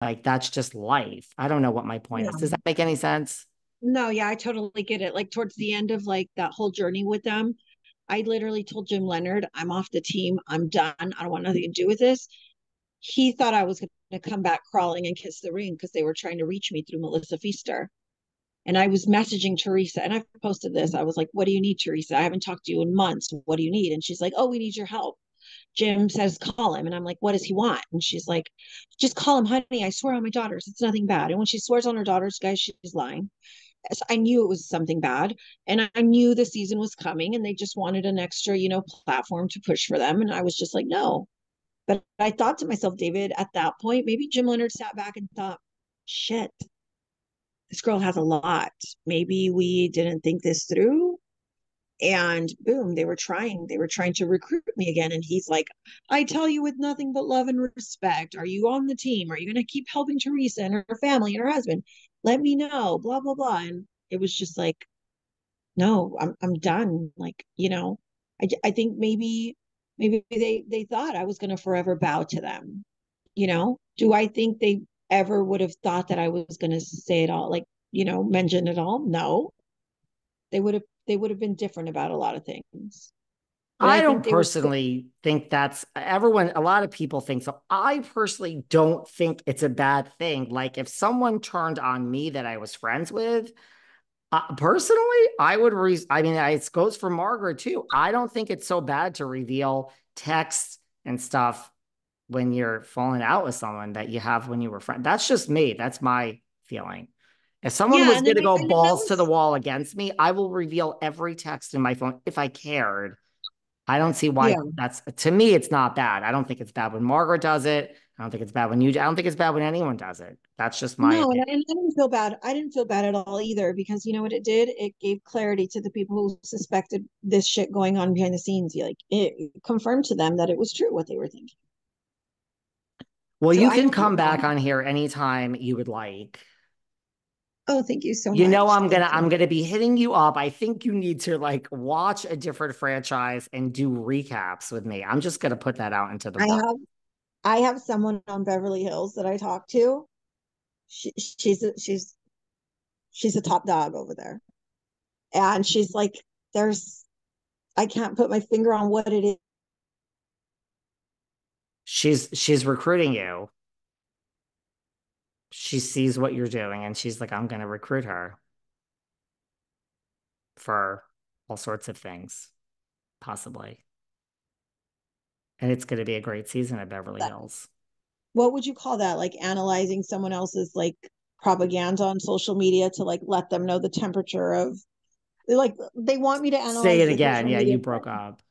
like that's just life. I don't know what my point is. Does Yeah. that make any sense? No, yeah, I totally get it. Like towards the end of like that whole journey with them, I literally told Jim Leonard, I'm off the team. I'm done. I don't want nothing to do with this. He thought I was going to come back crawling and kiss the ring because they were trying to reach me through Melissa Feaster. And I was messaging Teresa and I posted this. I was like, what do you need, Teresa? I haven't talked to you in months. What do you need? And she's like, oh, we need your help. Jim says, call him. And I'm like, what does he want? And she's like, just call him, honey. I swear on my daughters, it's nothing bad. And when she swears on her daughters, guys, she's lying. So I knew it was something bad. And I knew the season was coming and they just wanted an extra, platform to push for them. And I was just like, no. But I thought to myself, David, at that point, maybe Jim Leonard sat back and thought, shit, this girl has a lot. Maybe we didn't think this through. And boom, they were trying to recruit me again. And he's like, I tell you with nothing but love and respect, are you on the team? Are you going to keep helping Teresa and her family and her husband? Let me know, blah, blah, blah. And it was just like, no, I'm done. Like, I think maybe they thought I was going to forever bow to them. Do I think they ever would have thought that I was going to say it all, like, mention it all? No, they would have been different about a lot of things. But I I don't think they were so, personally think that's everyone. A lot of people think so. I personally don't think it's a bad thing. Like if someone turned on me that I was friends with, personally, I would. I mean, it goes for Margaret too. I don't think it's so bad to reveal texts and stuff when you're falling out with someone that you have when you were friends. That's just me. That's my feeling. If someone yeah. was And going then to go and that balls to the was, wall against me, I will reveal every text in my phone if I cared. I don't see why yeah. that's to me, it's not bad. I don't think it's bad when Margaret does it. I don't think it's bad when you, I don't think it's bad when anyone does it. That's just my No, and opinion. I didn't feel bad. I didn't feel bad at all either because you know what it did? It gave clarity to the people who suspected this shit going on behind the scenes. Like it confirmed to them that it was true what they were thinking. Well, So you I can don't feel come back bad. on here anytime you would like. Oh, thank you so You know, much. I'm gonna Thank I'm you. gonna be hitting you up. I think you need to like watch a different franchise and do recaps with me. I'm just gonna put that out into the I world. have I have someone on Beverly Hills that I talk to. She's a top dog over there. And she's like, there's I can't put my finger on what it is. She's recruiting you. She sees what you're doing and she's like, I'm gonna recruit her for all sorts of things, possibly. And it's gonna be a great season at Beverly Hills. What would you call that? Like analyzing someone else's like propaganda on social media to like let them know the temperature of like they want me to Say analyze it the again. social Yeah, media. you broke up.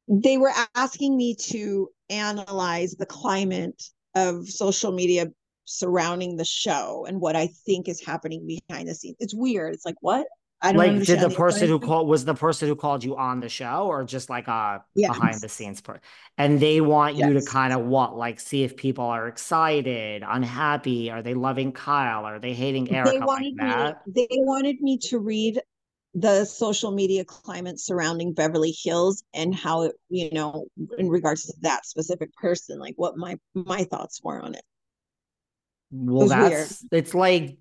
They were asking me to analyze the climate of social media surrounding the show and what I think is happening behind the scenes. It's weird. It's like, what? I don't Like, did the understand the person who assignment. called was the person who called you on the show or just like a behind the Yes. scenes person? And they want you to Yes. kind of what, like see if people are excited, unhappy, are they loving Kyle, are they hating Erica like that? They wanted me to read the social media climate surrounding Beverly Hills and how it, in regards to that specific person, like what my thoughts were on it. It Well, was weird. it's like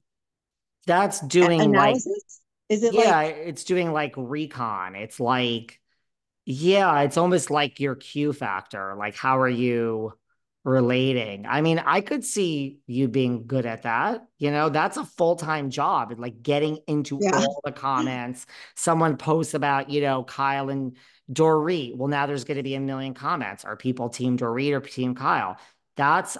that's doing like Analysis? Is it yeah, like, it's doing like recon. It's like yeah, it's almost like your Q factor. Like, how are you relating? I mean, I could see you being good at that. You know, that's a full-time job. Like getting into yeah, all the comments. Someone posts about, Kyle and Dorit. Well, now there's going to be a million comments. Are people team Dorit or team Kyle?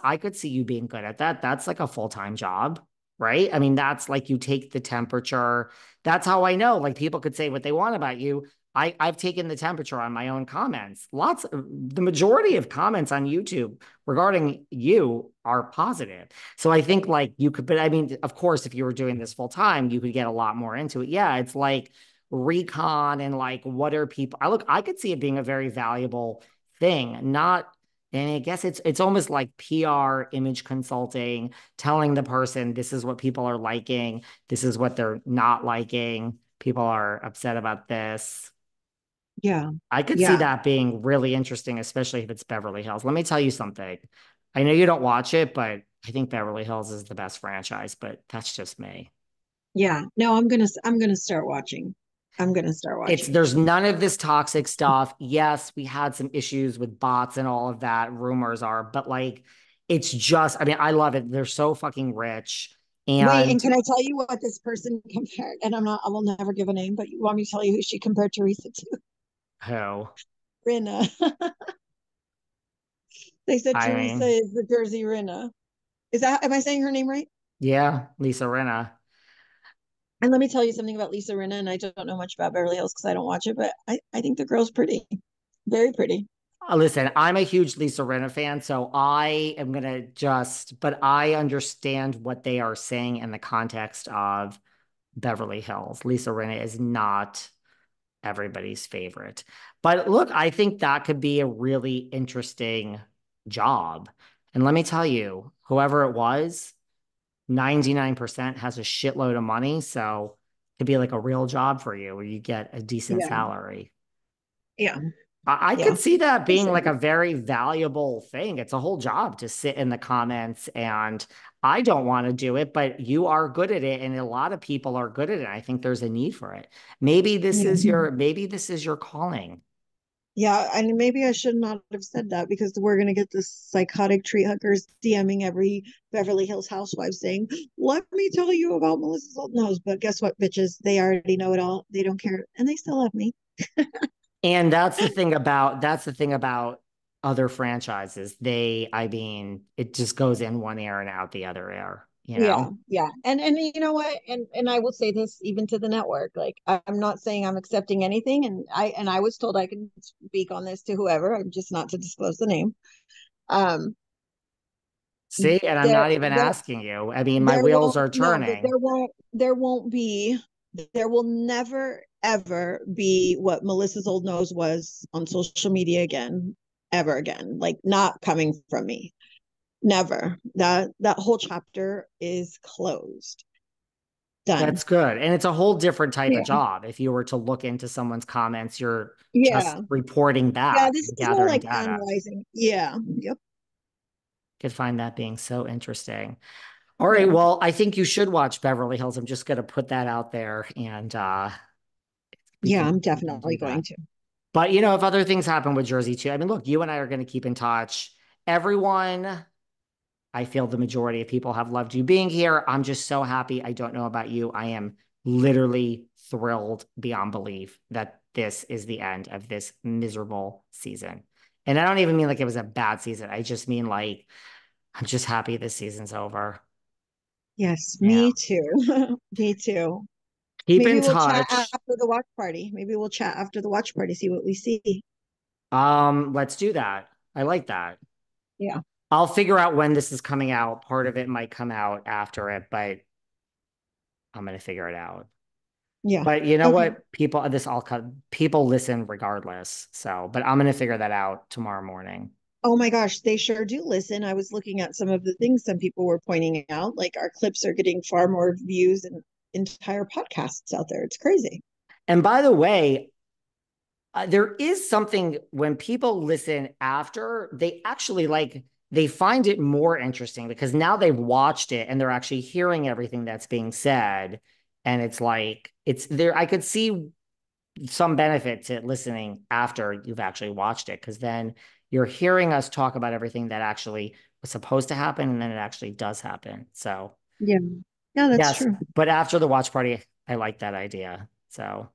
I could see you being good at that. That's like a full-time job, right? I mean, that's like you take the temperature. That's how I know. Like people could say what they want about you. I've taken the temperature on my own comments. The majority of comments on YouTube regarding you are positive. So I think like you could, but I mean, of course, if you were doing this full time, you could get a lot more into it. Yeah, it's like recon and like what are people, I could see it being a very valuable thing, not, and I guess it's almost like PR image consulting, telling the person this is what people are liking, this is what they're not liking. People are upset about this. yeah, I could see yeah. that being really interesting, especially if it's Beverly Hills. Let me tell you something. I know you don't watch it, but I think Beverly Hills is the best franchise, but that's just me. Yeah. No, I'm gonna start watching. I'm gonna start It's watching. there's none of this toxic stuff. Yes, we had some issues with bots and all of that, rumors are, but like it's just, I mean, I love it. They're so fucking rich. Wait, and And can I tell you what this person compared? And I will never give a name, but you want me to tell you who she compared Teresa to? who? Rinna. They said I Teresa mean, is the Jersey Rinna. Am I saying her name right? yeah, Lisa Rinna. And let me tell you something about Lisa Rinna, and I don't know much about Beverly Hills because I don't watch it, but I think the girl's pretty. Very pretty. Listen, I'm a huge Lisa Rinna fan, so I am gonna just, but I understand what they are saying in the context of Beverly Hills. Lisa Rinna is not everybody's favorite. But look, I think that could be a really interesting job. And let me tell you, whoever it was, 99% has a shitload of money. So it could be like a real job for you where you get a decent Yeah. salary. Yeah. I Yeah. could see that We'll being see. like a very valuable thing. It's a whole job to sit in the comments, and I don't want to do it, but you are good at it, and a lot of people are good at it. I think there's a need for it. Yeah. Maybe this is your calling. Yeah, and maybe I should not have said that because we're gonna get this psychotic tree huggers DMing every Beverly Hills housewife saying, "Let me tell you about Melissa's old nose." But guess what, bitches? They already know it all. They don't care, and they still love me. And that's the thing about other franchises. I mean, it just goes in one ear and out the other ear, you Yeah, know? yeah. And you know what? And I will say this even to the network. Like I'm not saying I'm accepting anything, and I was told I can speak on this to whoever. I'm just not to disclose the name. Um, See, and I'm there not even there asking you. I mean, my there wheels won't are no, but turning. there won't be there will never ever be what Melissa's old nose was on social media again, ever again. Like not coming from me. Never. That whole chapter is closed. Done. That's good. And it's a whole different type of Yeah. job. If you were to look into someone's comments, you're just Yeah. reporting Yeah, back this and is more gathering like data. analyzing. Yeah. Yep. Could find that being so interesting. All right. Yeah. Well, I think you should watch Beverly Hills. I'm just going to put that out there, and Yeah, I'm we can definitely do going that. to. But you know, if other things happen with Jersey too, I mean, look, you and I are going to keep in touch. Everyone, I feel the majority of people have loved you being here. I'm just so happy. I don't know about you. I am literally thrilled beyond belief that this is the end of this miserable season. And I don't even mean like it was a bad season. I just mean like I'm just happy this season's over. Yes, Yeah. me too. Me too. Keep Maybe in we'll chat touch. after the watch party. Maybe we'll chat after the watch party, see what we see. Let's do that. I like that. Yeah. I'll figure out when this is coming out. Part of it might come out after it, but I'm gonna figure it out. Yeah. But you know Okay. what? People listen regardless. So, but I'm gonna figure that out tomorrow morning. Oh my gosh, they sure do listen. I was looking at some of the things some people were pointing out. Like our clips are getting far more views than entire podcasts out there. It's crazy. And by the way, there is something when people listen after, they actually like they find it more interesting because now they've watched it and they're actually hearing everything that's being said. And it's like it's there. I could see some benefit to listening after you've actually watched it because then you're hearing us talk about everything that actually was supposed to happen and then it actually does happen. So, Yeah. Yeah, that's yes, true. but after the watch party, I like that idea. So,